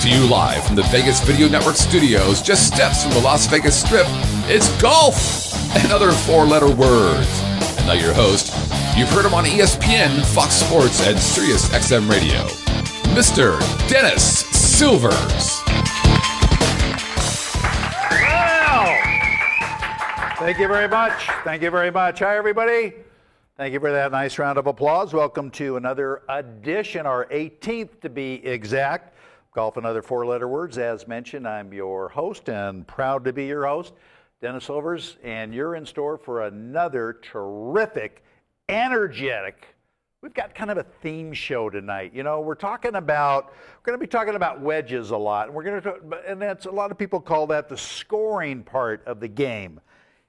to you live from the Vegas Video Network studios, just steps from the Las Vegas Strip. It's golf and other four-letter words. And now your host, you've heard him on ESPN, Fox Sports, and Sirius XM Radio, Mr. Dennis Silvers. Thank you very much. Thank you very much. Hi, everybody. Thank you for that nice round of applause. Welcome to another edition, our 18th to be exact, Golf and Other Four-Letter Words. As mentioned, I'm your host and proud to be your host, Dennis Silvers, and you're in store for another terrific, energetic, we've got kind of a theme show tonight. You know, we're going to be talking about wedges a lot, and that's a lot of people call that the scoring part of the game.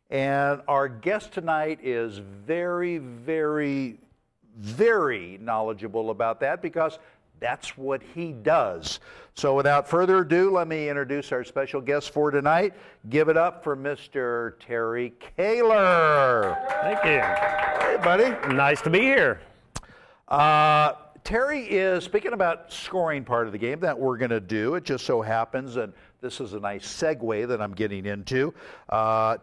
And our guest tonight is very, very, very knowledgeable about that because that's what he does. So without further ado, let me introduce our special guest for tonight. Give it up for Mr. Terry Koehler. Thank you. Hey, buddy. Nice to be here. Terry is, speaking about scoring part of the game that we're going to do, it just so happens, and this is a nice segue that I'm getting into.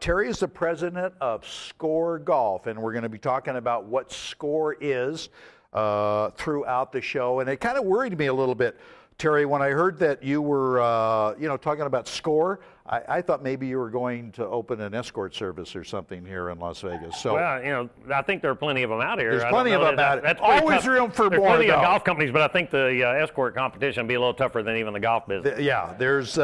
Terry is the president of SCOR Golf, and we're going to be talking about what SCOR is throughout the show. And it kind of worried me a little bit, Terry, when I heard that you were, talking about SCOR. I thought maybe you were going to open an escort service or something here in Las Vegas. So, well, I think there are plenty of them out here. There's plenty of them out here. Always room for more. There's plenty of golf companies, but I think the escort competition will be a little tougher than even the golf business. Yeah, there's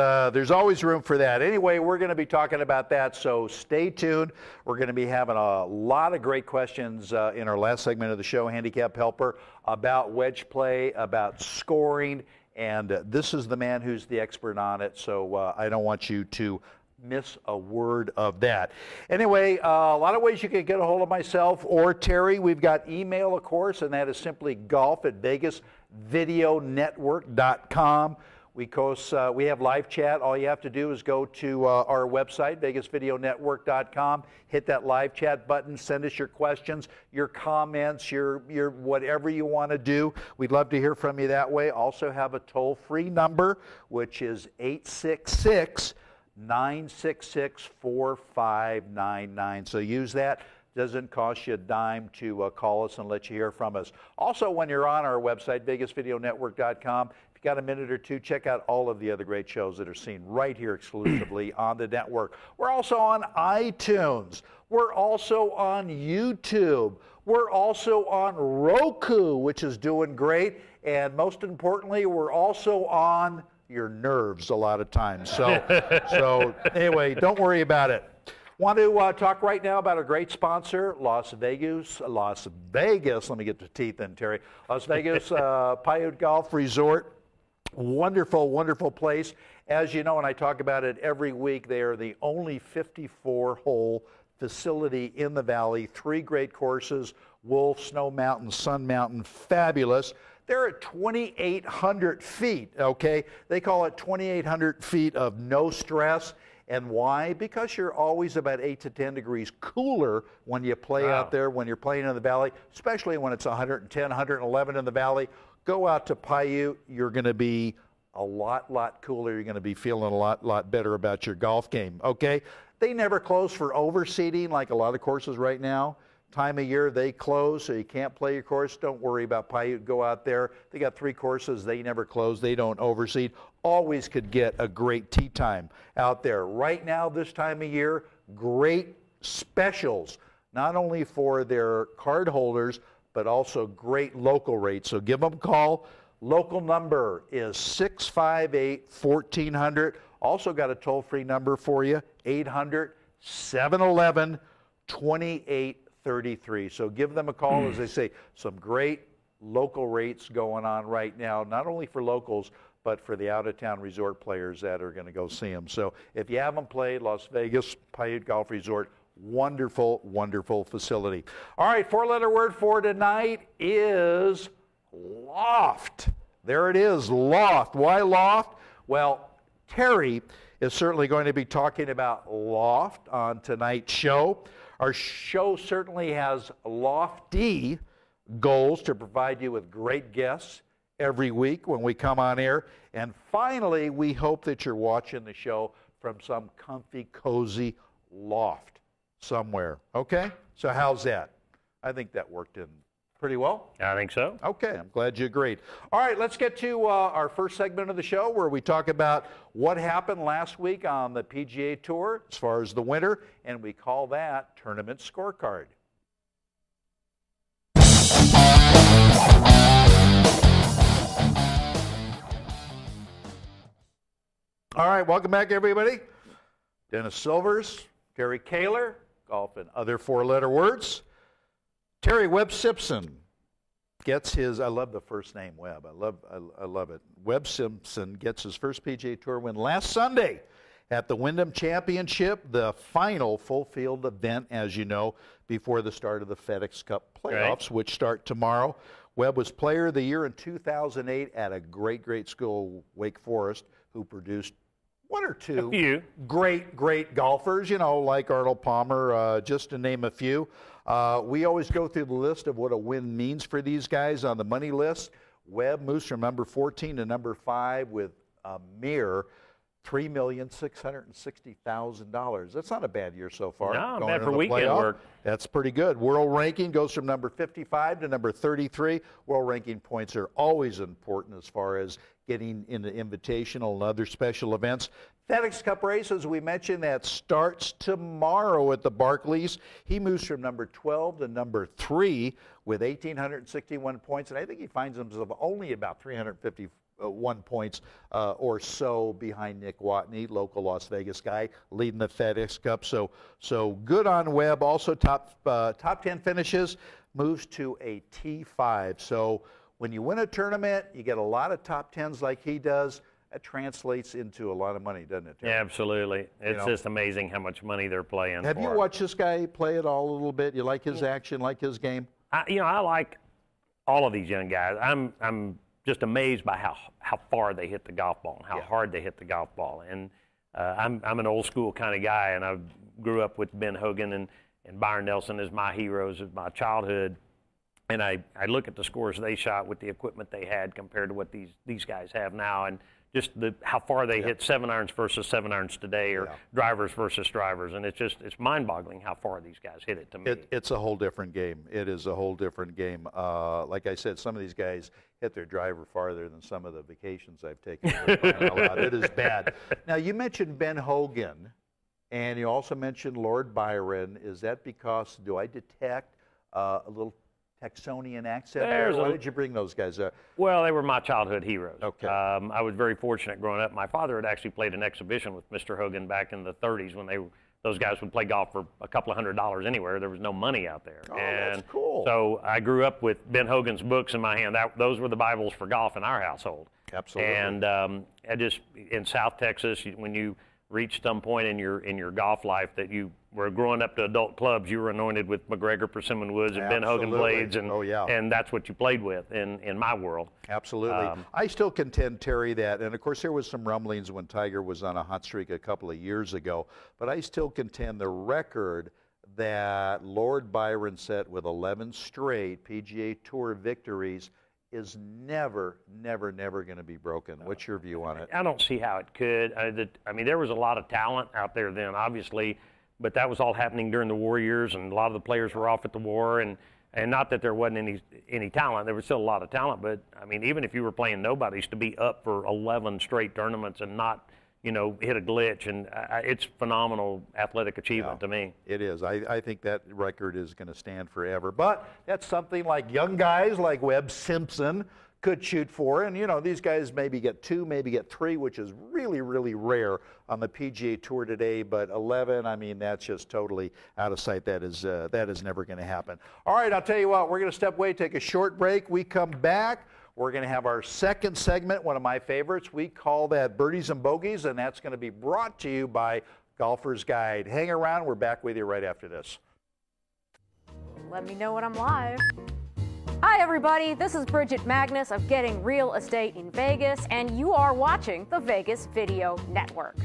always room for that. Anyway, we're going to be talking about that, so stay tuned. We're going to be having a lot of great questions in our last segment of the show, Handicap Helper, about wedge play, about scoring. And this is the man who's the expert on it, so I don't want you to miss a word of that. Anyway, a lot of ways you can get a hold of myself or Terry. We've got email, of course, and that is simply golf@vegasvideonetwork.com. We have live chat. All you have to do is go to our website, vegasvideonetwork.com, hit that live chat button, send us your questions, your comments, your whatever you want to do. We'd love to hear from you that way. Also have a toll-free number, which is 866-966-4599. So use that. Doesn't cost you a dime to call us and let you hear from us. Also, when you're on our website, vegasvideonetwork.com, if you got a minute or two, check out all of the other great shows that are seen right here exclusively on the network. We're also on iTunes. We're also on YouTube. We're also on Roku, which is doing great. And most importantly, we're also on your nerves a lot of times. So anyway, don't worry about it. Want to talk right now about a great sponsor, Las Vegas. Let me get the teeth in, Terry. Las Vegas Paiute Golf Resort. Wonderful, wonderful place. As you know, and I talk about it every week, they are the only 54-hole facility in the valley. 3 great courses, Wolf, Snow Mountain, Sun Mountain, fabulous. They're at 2,800 feet, okay? They call it 2,800 feet of no stress. And why? Because you're always about 8 to 10 degrees cooler when you play out there, when you're playing in the valley, especially when it's 110, 111 in the valley. Go out to Paiute, you're going to be a lot cooler. You're going to be feeling a lot better about your golf game, okay? They never close for overseeding like a lot of courses right now. Time of year they close, so you can't play your course. Don't worry about Paiute. Go out there. They got 3 courses. They never close. They don't overseed. Always could get a great tee time out there. Right now, this time of year, great specials, not only for their card holders, but also great local rates. So give them a call. Local number is 658-1400. Also got a toll-free number for you, 800-711-2833. So give them a call. As they say, some great local rates going on right now, not only for locals, but for the out-of-town resort players that are going to go see them. So if you haven't played Las Vegas Paiute Golf Resort, wonderful, wonderful facility. All right, 4-letter word for tonight is loft. There it is, loft. Why loft? Well, Terry is certainly going to be talking about loft on tonight's show. Our show certainly has lofty goals to provide you with great guests every week when we come on air. And finally, we hope that you're watching the show from some comfy, cozy loft somewhere. Okay? So how's that? I think that worked in pretty well. I think so. Okay, I'm glad you agreed. All right, let's get to our first segment of the show where we talk about what happened last week on the PGA Tour as far as the winter, and we call that Tournament Scorecard. All right, welcome back, everybody. Dennis Silvers, Terry Koehler, Golf and Other Four-Letter Words. Terry Webb Simpson gets his, I love the first name, Webb. I love it. Webb Simpson gets his first PGA Tour win last Sunday at the Wyndham Championship, the final full-field event, as you know, before the start of the FedEx Cup playoffs, which start tomorrow. Webb was Player of the Year in 2008 at a great school, Wake Forest, who produced one or two great golfers, you know, like Arnold Palmer, just to name a few. We always go through the list of what a win means for these guys on the money list. Webb moves from number 14 to number 5 with a mere $3,660,000. That's not a bad year so far. No, bad for weekend work. That's pretty good. World ranking goes from number 55 to number 33. World ranking points are always important as far as getting into invitational and other special events. FedEx Cup race, as we mentioned, that starts tomorrow at the Barclays. He moves from number 12 to number 3 with 1,861 points, and I think he finds himself only about 351 points or so behind Nick Watney, local Las Vegas guy, leading the FedEx Cup. So good on Webb. Also top 10 finishes, moves to a T5. So when you win a tournament, you get a lot of top 10s like he does. That translates into a lot of money, doesn't it, Terry? Yeah, absolutely. It's just amazing how much money they're playing Have you watched this guy play it all a little bit? You like his action, like his game? I like all of these young guys. I'm just amazed by how far they hit the golf ball and how hard they hit the golf ball. And I'm an old school kind of guy, and I grew up with Ben Hogan and Byron Nelson as my heroes of my childhood. And I look at the scores they shot with the equipment they had compared to what these guys have now, and just how far they hit 7-irons versus 7-irons today, or drivers versus drivers, and it's mind-boggling how far these guys hit it to me. It's a whole different game. It is a whole different game. Like I said, some of these guys hit their driver farther than some of the vacations I've taken. It is bad. Now, you mentioned Ben Hogan, and you also mentioned Lord Byron. Is that because, do I detect a little Texonian accent there? Why did you bring those guys up? Well, they were my childhood heroes. Okay. I was very fortunate growing up. My father had actually played an exhibition with Mr. Hogan back in the 30s when those guys would play golf for a couple of $100 anywhere. There was no money out there. Oh, that's cool. So I grew up with Ben Hogan's books in my hand. Those were the Bibles for golf in our household. Absolutely. And I just, in South Texas, when you reached some point in your golf life that you were growing up to adult clubs, you were anointed with McGregor Persimmon Woods and Ben Hogan blades, and that's what you played with in my world. Absolutely. I still contend, Terry, that, and of course there was some rumblings when Tiger was on a hot streak a couple of years ago, but I still contend the record that Lord Byron set with 11 straight PGA Tour victories is never going to be broken. What's your view on it? I don't see how it could. I mean, there was a lot of talent out there then, obviously, but that was all happening during the war years, and a lot of the players were off at the war, and not that there wasn't any talent. There was still a lot of talent, but, I mean, even if you were playing nobodies, to be up for 11 straight tournaments and not, hit a glitch, and it's phenomenal athletic achievement to me. It is. I think that record is going to stand forever. But that's something like young guys like Webb Simpson could shoot for. And, these guys maybe get 2, maybe get 3, which is really, really rare on the PGA Tour today. But 11, I mean, that's just totally out of sight. That is never going to happen. All right, I'll tell you what. We're going to step away, take a short break. We come back. We're going to have our second segment, one of my favorites. We call that Birdies and Bogies, and that's going to be brought to you by Golfer's Guide. Hang around. We're back with you right after this. Let me know when I'm live. Hi, everybody. This is Bridget Magnus of Getting Real Estate in Vegas, and you are watching the Vegas Video Network.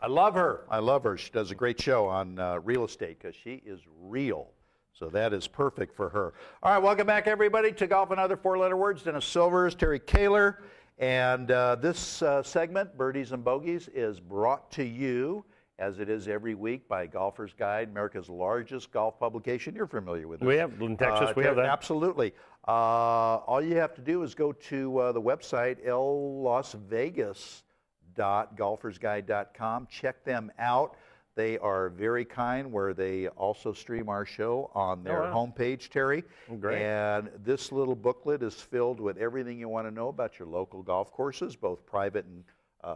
I love her. I love her. She does a great show on real estate because she is real. So that is perfect for her. All right, welcome back, everybody, to Golf and Other Four-Letter Words. Dennis Silvers, Terry Koehler. And this segment, Birdies and Bogies, is brought to you, as it is every week, by Golfer's Guide, America's largest golf publication. You're familiar with it. We have, in Texas, we have that. Absolutely. All you have to do is go to the website, llasvegas.golfersguide.com. Check them out. They are very kind, where they also stream our show on their homepage, Terry. Great. And this little booklet is filled with everything you want to know about your local golf courses, both private and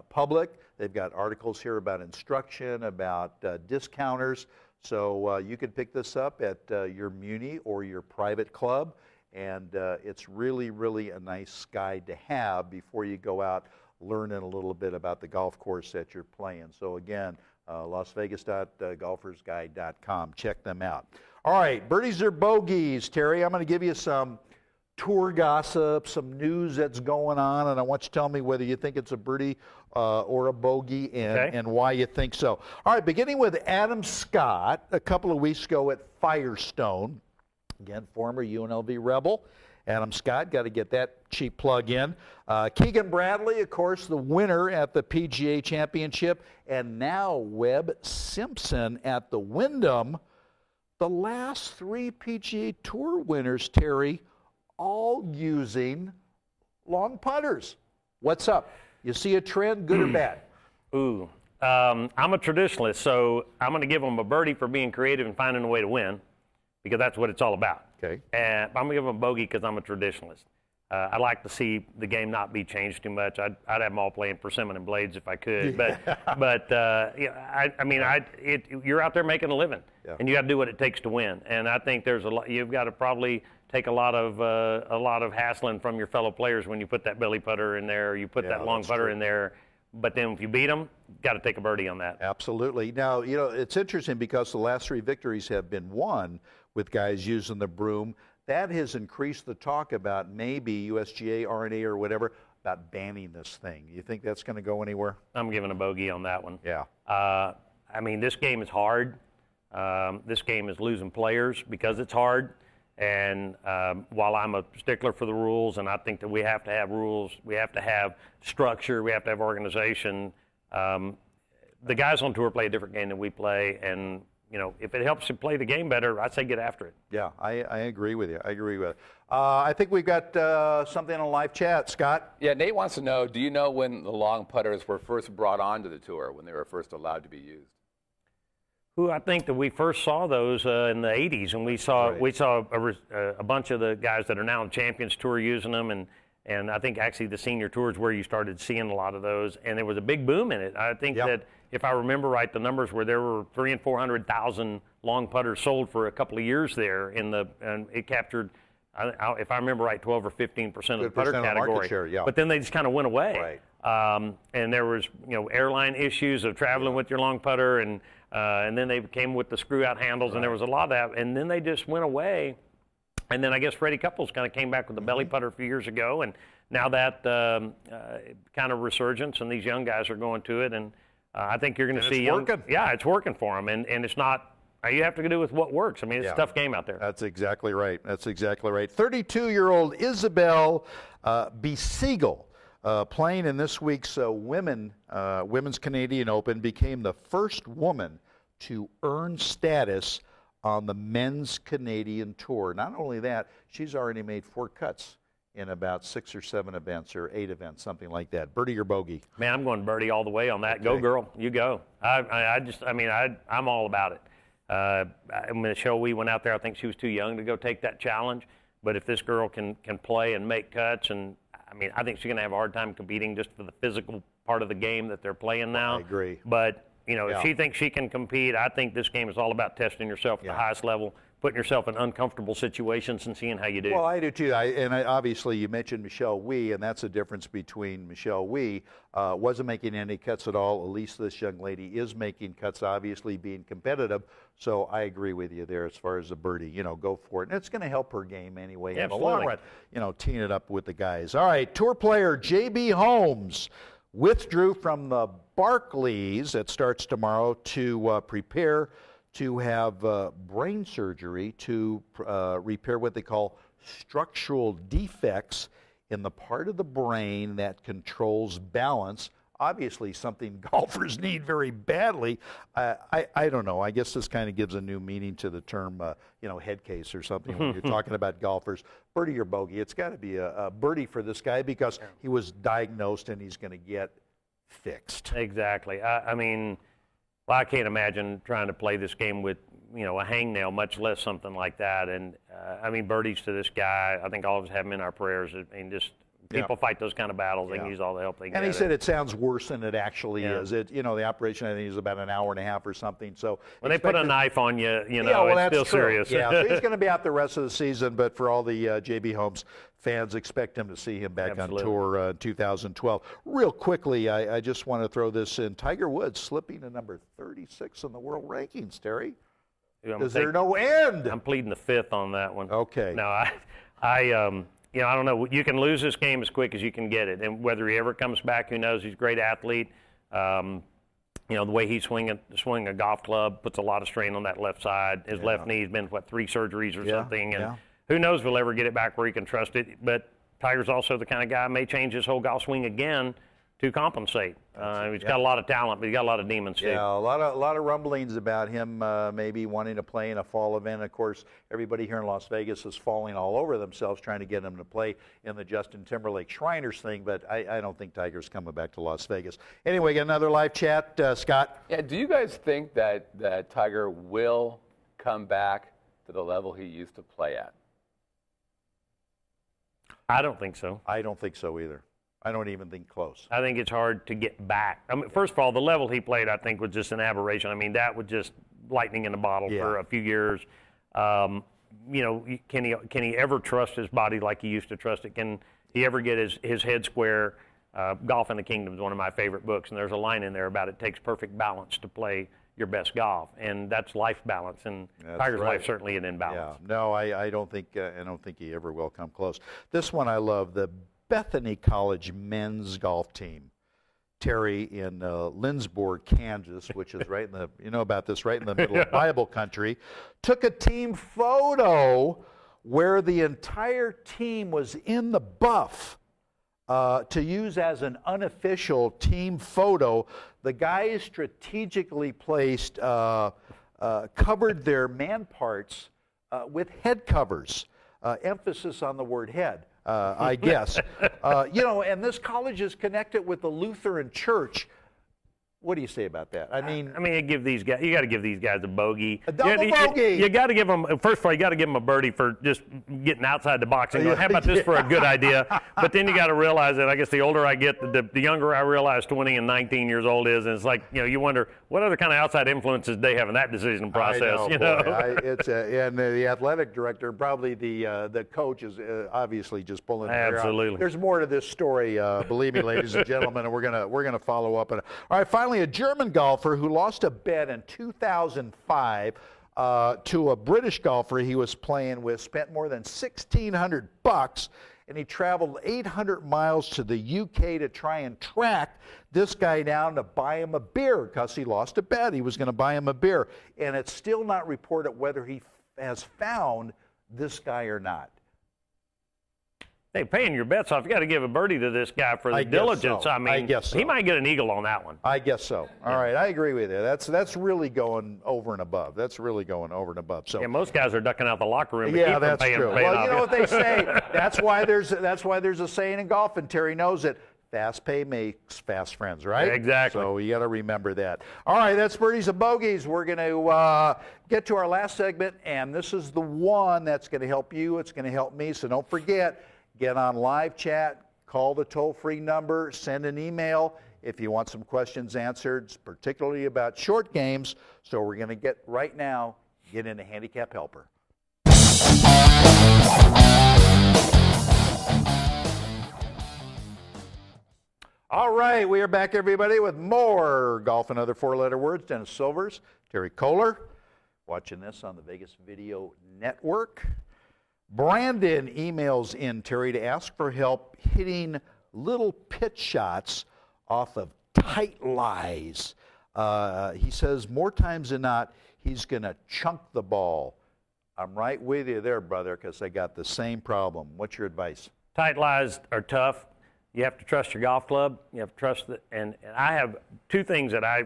public. They've got articles here about instruction, about discounters. So you can pick this up at your Muni or your private club. And it's really, really a nice guide to have before you go out learning a little bit about the golf course that you're playing. So again, lasvegas.golfersguide.com. Check them out. All right, birdies or bogeys, Terry. I'm going to give you some tour gossip, some news that's going on, and I want you to tell me whether you think it's a birdie or a bogey and why you think so. All right, beginning with Adam Scott a couple of weeks ago at Firestone. Again, former UNLV Rebel. Adam Scott, got to get that cheap plug in. Keegan Bradley, of course, the winner at the PGA Championship. And now Webb Simpson at the Wyndham. The last 3 PGA Tour winners, Terry, all using long putters. What's up? You see a trend, good or bad? Ooh. I'm a traditionalist, so I'm going to give them a birdie for being creative and finding a way to win, because that's what it's all about. Okay. And I'm going to give them a bogey because I'm a traditionalist. I like to see the game not be changed too much. I'd have them all playing persimmon and blades if I could. You're out there making a living, and you got to do what it takes to win. And I think there's a lot. You've got to probably take a lot of hassling from your fellow players when you put that belly putter in there, or you put that long putter in there. But then if you beat them, got to take a birdie on that. Absolutely. Now, it's interesting because the last 3 victories have been won with guys using the broom. That has increased the talk about maybe USGA, RNA, or whatever, about banning this thing. You think that's going to go anywhere? I'm giving a bogey on that one. Yeah. This game is hard. This game is losing players because it's hard. And while I'm a stickler for the rules, and I think that we have to have rules, we have to have structure, we have to have organization, the guys on tour play a different game than we play. And, if it helps you play the game better, I'd say get after it. Yeah, I agree with you. I think we've got something on live chat. Scott? Yeah, Nate wants to know, do you know when the long putters were first brought onto the tour, when they were first allowed to be used? I think that we first saw those in the 80s, and we saw a bunch of the guys that are now on the Champions Tour using them, and I think actually the Senior Tour is where you started seeing a lot of those, and there was a big boom in it. I think that if I remember right, the numbers were there were 300,000 and 400,000 long putters sold for a couple of years there, and it captured, if I remember right, 12 or 15% of the putter category. Market share, But then they just kind of went away. Right. And there was airline issues of traveling with your long putter, and then they came with the screw-out handles, and there was a lot of that, and then they just went away. And then I guess Freddie Couples kind of came back with the belly putter a few years ago, and now that kind of resurgence, and these young guys are going to it, and I think you're going to see it's working. Yeah, it's working for them, and it's not. You have to do with what works. I mean, it's a tough game out there. That's exactly right. 32-year-old Isabel Besiegel, playing in this week's Women's Canadian Open, became the first woman to earn status on the Men's Canadian Tour. Not only that, she's already made 4 cuts in about 6 or 7 events or 8 events, something like that. Birdie or bogey? Man, I'm going birdie all the way on that. Okay. Go, girl. You go. I'm all about it. Michelle Wee went out there. I think she was too young to go take that challenge. But if this girl can play and make cuts, and I think she's going to have a hard time competing just for the physical part of the game that they're playing now. I agree. But if she thinks she can compete, I think this game is all about testing yourself at the highest level, putting yourself in uncomfortable situations and seeing how you do. Well, I do too. Obviously, you mentioned Michelle Wee, and that's the difference between Michelle Wee wasn't making any cuts at all. At least this young lady is making cuts, obviously being competitive. So I agree with you there as far as the birdie. Go for it. And it's going to help her game anyway in the long run, teeing it up with the guys. All right, tour player J.B. Holmes withdrew from the Barclays that starts tomorrow to prepare to have brain surgery to repair what they call structural defects in the part of the brain that controls balance. Obviously, something golfers need very badly. I don't know. I guess this kind of gives a new meaning to the term, head case or something when you're talking about golfers. Birdie or bogey, it's got to be a birdie for this guy because he was diagnosed and he's going to get fixed. Exactly. I mean, I can't imagine trying to play this game with, a hangnail, much less something like that. And, birdies to this guy, I think all of us have him in our prayers. Just people fight those kind of battles. They can use all the help they can get. And he said it sounds worse than it actually is. The operation, I think, is about an hour and a half or something. So when they put a knife on you, it's still serious. Yeah, so he's going to be out the rest of the season. But for all the JB Holmes fans, expect him to see him back on tour in 2012. Real quickly, I just want to throw this in. Tiger Woods slipping to number 36 in the world rankings, Terry. Is there no end? I'm pleading the fifth on that one. Okay. No, I don't know. You can lose this game as quick as you can get it, and whether he ever comes back, who knows? He's a great athlete. The way he's swinging a golf club puts a lot of strain on that left side. His left knee's been 3 surgeries or something, and who knows if he'll ever get it back where he can trust it. But Tiger's also the kind of guy may change his whole golf swing again to compensate. He's got a lot of talent, but he's got a lot of demons too. Yeah, a lot of rumblings about him maybe wanting to play in a fall event. Of course, everybody here in Las Vegas is falling all over themselves trying to get him to play in the Justin Timberlake Shriners thing, but I don't think Tiger's coming back to Las Vegas. Anyway, got another live chat. Scott? Yeah, do you guys think that Tiger will come back to the level he used to play at? I don't think so. I don't think so either. I don't even think close. I think it's hard to get back. First of all, the level he played, I think, was just an aberration. That was just lightning in a bottle for a few years. Can he ever trust his body like he used to trust it? Can he ever get his head square? Golf in the Kingdom is one of my favorite books, and there's a line in there about it takes perfect balance to play your best golf, and that's life balance. And Tiger's life certainly isn't in balance. Yeah, no, I don't think he ever will come close. This one I love. The Bethany College men's golf team, Terry, in Lindsborg, Kansas, which is right in the, about this, right in the middle of Bible country, took a team photo where the entire team was in the buff to use as an unofficial team photo. The guys strategically placed, covered their man parts with head covers, emphasis on the word head. I guess. And this college is connected with the Lutheran Church. What do you say about that? You give these guys. You got to give these guys a bogey. A double bogey. You got to give them. First of all, you got to give them a birdie for just getting outside the box and going, how about this for a good idea? But then you got to realize that I guess the older I get, the younger I realize 20 and 19 years old is, and it's like you wonder what other kind of outside influences they have in that decision process. I know, and the athletic director, probably the coach, is obviously just pulling their hair out. Absolutely. There's more to this story, believe me, ladies and gentlemen, and we're gonna follow up on it. All right, finally, a German golfer who lost a bet in 2005 to a British golfer he was playing with, spent more than $1,600, and he traveled 800 miles to the UK to try and track this guy down to buy him a beer because he lost a bet. He was going to buy him a beer, and it's still not reported whether he has found this guy or not. Hey, paying your bets off, you got to give a birdie to this guy for the diligence. So. I guess so. He might get an eagle on that one. I guess so. All right, I agree with you. That's really going over and above. So most guys are ducking out the locker room. Yeah, that's true. Well, you know what they say. That's why there's a saying in golf, and Terry knows it. Fast pay makes fast friends, right? Exactly. So you got to remember that. All right, that's birdies and bogeys. We're going to get to our last segment, and this is the one that's going to help you. It's going to help me. So don't forget. Get on live chat, call the toll-free number, send an email if you want some questions answered, particularly about short games. So we're going to get into Handicap Helper. All right, we are back, everybody, with more Golf and Other Four-Letter Words. Dennis Silvers, Terry Koehler, watching this on the Vegas Video Network. Brandon emails in, Terry, to ask for help hitting little pitch shots off of Tight Lies. He says more times than not, he's going to chunk the ball. I'm right with you there, brother, because I got the same problem. What's your advice? Tight lies are tough. You have to trust your golf club. You have to trust it. And I have two things that I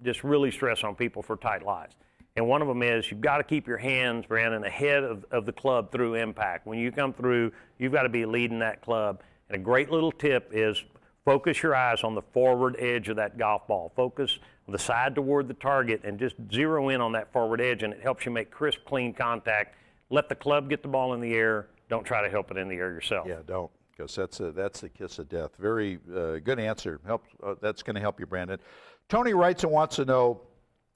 just really stress on people for tight lies. And one of them is you've got to keep your hands, Brandon, ahead of the club through impact. When you come through, you've got to be leading that club. And a great little tip is focus your eyes on the forward edge of that golf ball. Focus the side toward the target and just zero in on that forward edge, and it helps you make crisp, clean contact. Let the club get the ball in the air. Don't try to help it in the air yourself. Yeah, don't, because that's the kiss of death. Very good answer. That's going to help you, Brandon. Tony writes and wants to know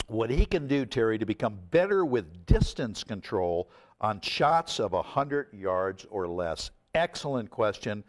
what he can do, Terry, to become better with distance control on shots of 100 yards or less. Excellent question.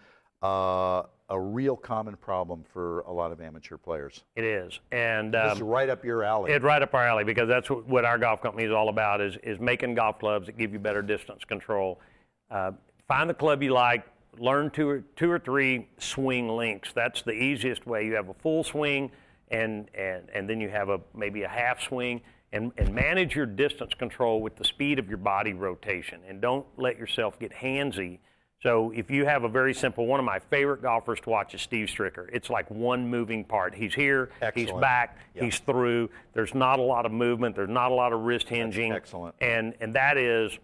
A real common problem for a lot of amateur players. It is. And this is right up your alley. It's right up our alley, because that's what our golf company is all about, is making golf clubs that give you better distance control. Find the club you like. Learn two or three swing lengths. That's the easiest way. You have a full swing, and then you have maybe a half swing, and manage your distance control with the speed of your body rotation, and don't let yourself get handsy. So if you have a very simple, one of my favorite golfers to watch is Steve Stricker. It's like one moving part. He's here, excellent. He's back, yep. He's through. There's not a lot of movement. There's not a lot of wrist hinging. That's excellent. And that is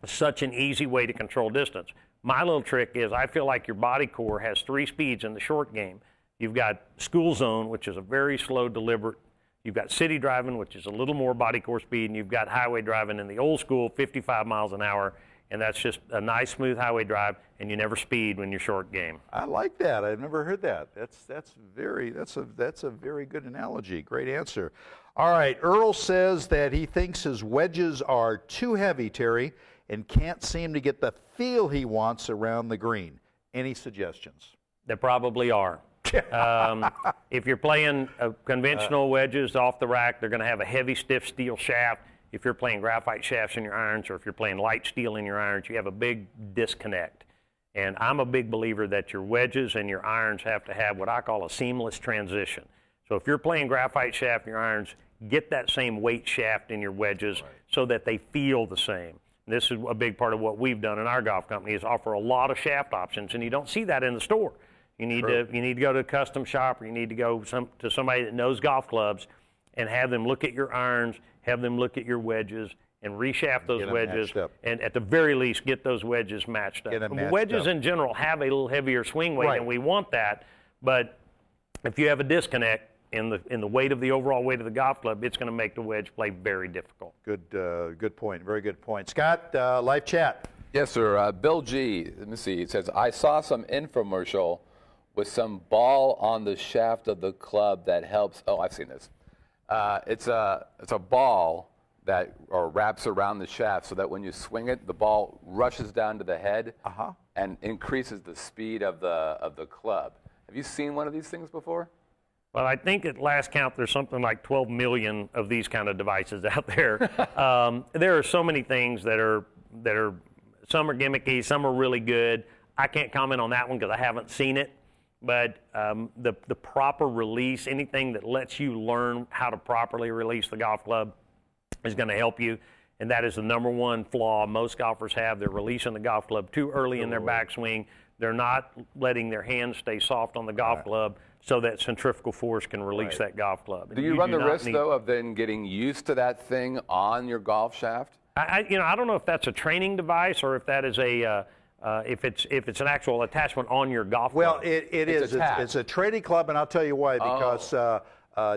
such an easy way to control distance. My little trick is I feel like your body core has three speeds in the short game. You've got school zone, which is a very slow, deliberate. You've got city driving, which is a little more body core speed, and you've got highway driving in the old school, 55 miles an hour. And that's just a nice, smooth highway drive, and you never speed when you're short game. I like that. I've never heard that. That's a very good analogy. Great answer. All right, Earl says that he thinks his wedges are too heavy, Terry, and can't seem to get the feel he wants around the green. Any suggestions? There probably are. If you're playing conventional wedges off the rack, they're going to have a heavy, stiff steel shaft. If you're playing graphite shafts in your irons, or if you're playing light steel in your irons, you have a big disconnect. And I'm a big believer that your wedges and your irons have to have what I call a seamless transition. So if you're playing graphite shaft in your irons, get that same weight shaft in your wedges so that they feel the same. And this is a big part of what we've done in our golf company, is offer a lot of shaft options, and you don't see that in the store. You need to go to a custom shop, or you need to go to somebody that knows golf clubs and have them look at your irons, have them look at your wedges, and reshaft those wedges, and at the very least get those wedges matched up. Wedges in general have a little heavier swing weight, and we want that, but if you have a disconnect in the weight of the overall weight of the golf club, it's going to make the wedge play very difficult. Good point. Very good point. Scott, live chat. Yes, sir. Bill G. Let me see. It says, I saw some infomercial with some ball on the shaft of the club that helps. Oh, I've seen this. It's a ball that wraps around the shaft so that when you swing it, the ball rushes down to the head and increases the speed of the club. Have you seen one of these things before? Well, I think at last count there's something like 12 million of these kind of devices out there. There are so many things that are some are gimmicky, some are really good. I can't comment on that one because I haven't seen it. But the proper release, anything that lets you learn how to properly release the golf club is going to help you. And that is the number one flaw most golfers have. They're releasing the golf club too early in their backswing. They're not letting their hands stay soft on the golf club so that centrifugal force can release that golf club. Do you run the risk, though, of then getting used to that thing on your golf shaft? I don't know if that's a training device or if that is a if it's an actual attachment on your golf club. Well, it is. It's a training club, and I'll tell you why. Because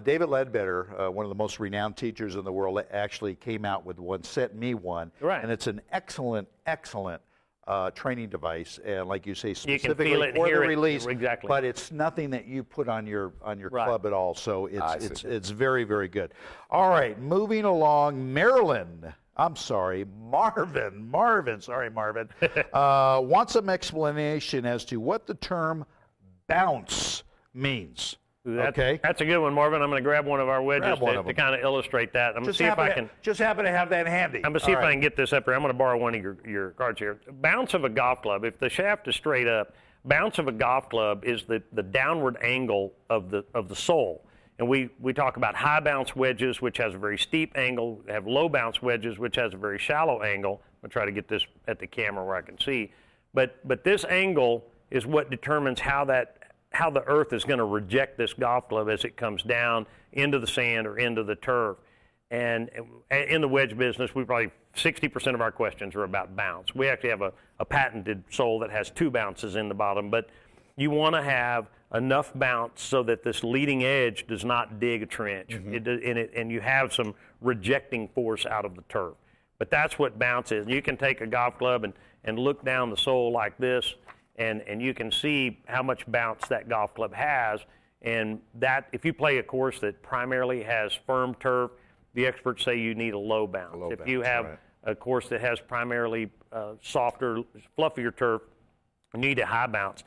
David Ledbetter, one of the most renowned teachers in the world, actually came out with one, sent me one, and it's an excellent training device, and like you say, specifically for the release. Exactly. But it's nothing that you put on your club at all. So it's very, very good. All right, moving along, Marvin. Sorry, Marvin. Wants some explanation as to what the term bounce means. That's a good one, Marvin. I'm going to grab one of our wedges to kind of illustrate that. I'm going to see if I can. Just happen to have that handy. I'm going to see if I can get this up here. I'm going to borrow one of your cards here. Bounce of a golf club. If the shaft is straight up, Bounce of a golf club is the downward angle of the sole. And we talk about high bounce wedges, which has a very steep angle. We have low bounce wedges, which has a very shallow angle. I'm going to try to get this at the camera where I can see. But this angle is what determines how the earth is going to reject this golf club as it comes down into the sand or into the turf. And in the wedge business, we probably 60% of our questions are about bounce. We actually have a patented sole that has 2 bounces in the bottom, but you want to have enough bounce so that this leading edge does not dig a trench, and you have some rejecting force out of the turf. But that's what bounce is. You can take a golf club and look down the sole like this, and you can see how much bounce that golf club has. And that, if you play a course that primarily has firm turf, the experts say you need a low bounce. If you have a course that has primarily softer, fluffier turf, you need a high bounce.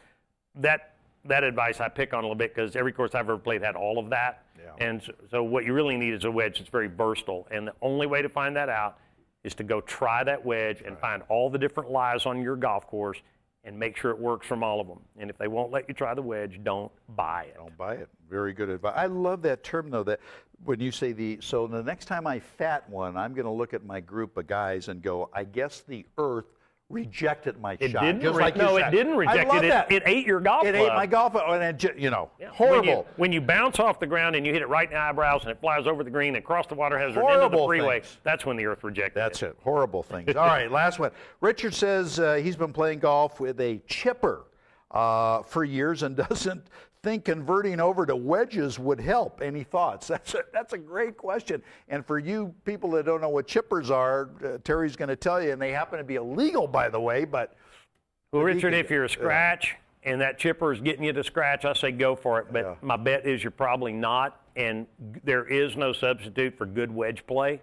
That advice I pick on a little bit because every course I've ever played had all of that. Yeah. And so what you really need is a wedge that's very versatile. And the only way to find that out is to go try that wedge and find all the different lies on your golf course and make sure it works from all of them. And if they won't let you try the wedge, don't buy it. Don't buy it. Very good advice. I love that term, though, that when you say so the next time I fat one, I'm going to look at my group of guys and go, I guess the earth rejected my shot. It didn't reject it. It ate your golf club. It ate my golf club, and horrible. When you bounce off the ground and you hit it right in the eyebrows and it flies over the green and across the water hazard into the freeway, that's when the earth rejected it. That's it. Horrible things. All right, last one. Richard says he's been playing golf with a chipper for years and doesn't think converting over to wedges would help. Any thoughts? That's a great question. And for you people that don't know what chippers are, Terry's going to tell you, and they happen to be illegal, by the way. But well, Richard, if you're a scratch and that chipper is getting you to scratch, I say go for it. But my bet is you're probably not. And there is no substitute for good wedge play.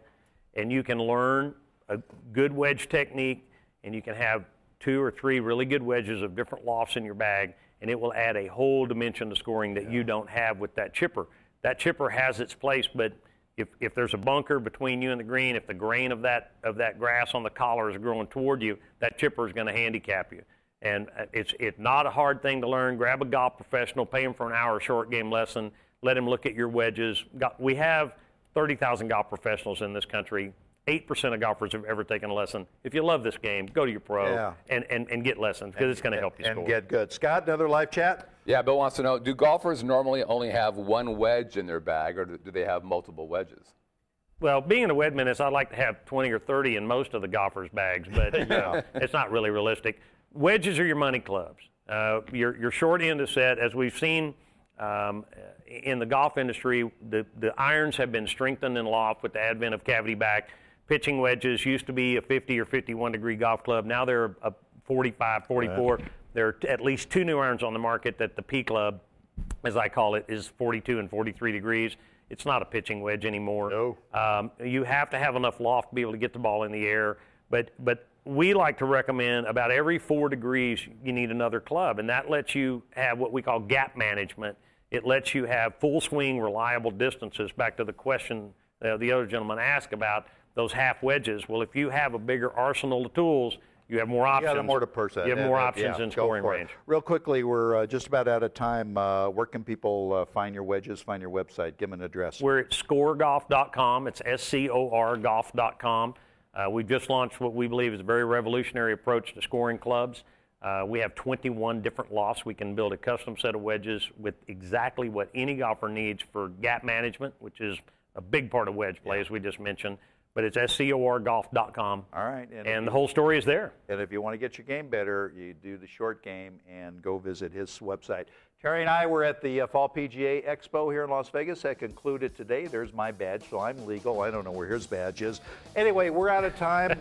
And you can learn a good wedge technique, and you can have 2 or 3 really good wedges of different lofts in your bag, and it will add a whole dimension to scoring that you don't have with that chipper. That chipper has its place, but if there's a bunker between you and the green, if the grain of that grass on the collar is growing toward you, that chipper is going to handicap you. And it's not a hard thing to learn. Grab a golf professional, pay him for an hour short game lesson, let him look at your wedges. We have 30,000 golf professionals in this country. 8% of golfers have ever taken a lesson. If you love this game, go to your pro and get lessons because it's going to help you score. And get good. Scott, another live chat? Yeah, Bill wants to know, do golfers normally only have one wedge in their bag, or do they have multiple wedges? Well, being a wedgemanist, I'd like to have 20 or 30 in most of the golfers' bags, but it's not really realistic. Wedges are your money clubs. Your short end is set. As we've seen in the golf industry, the irons have been strengthened in loft with the advent of cavity back. Pitching wedges used to be a 50 or 51 degree golf club. Now they're a 45, 44. Right. There are at least 2 new irons on the market that the P Club, as I call it, is 42 and 43 degrees. It's not a pitching wedge anymore. No. You have to have enough loft to be able to get the ball in the air. But we like to recommend about every 4 degrees you need another club, and that lets you have what we call gap management. It lets you have full swing, reliable distances. Back to the question the other gentleman asked about those half wedges. Well, if you have a bigger arsenal of tools, you have more options. Yeah, more to person. You have more options in scoring range. Real quickly, we're just about out of time. Where can people find your wedges, find your website? Give them an address. We're at scorgolf.com. It's SCOR golf.com. We've just launched what we believe is a very revolutionary approach to scoring clubs. We have 21 different lofts. We can build a custom set of wedges with exactly what any golfer needs for gap management, which is a big part of wedge play, as we just mentioned. But it's scorgolf.com. All right. And the whole story is there. And if you want to get your game better, you do the short game and go visit his website. Terry and I were at the Fall PGA Expo here in Las Vegas. That concluded today. There's my badge, so I'm legal. I don't know where his badge is. Anyway, we're out of time.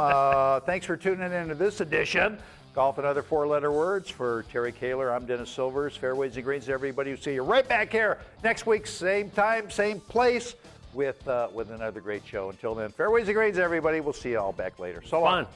Thanks for tuning in to this edition. Golf and Other Four-Letter Words. For Terry Koehler, I'm Dennis Silvers. Fairways and Greens, everybody. We'll see you right back here next week, same time, same place, with another great show. Until then, Fairways and Greens, everybody. We'll see you all back later. So long. Fun.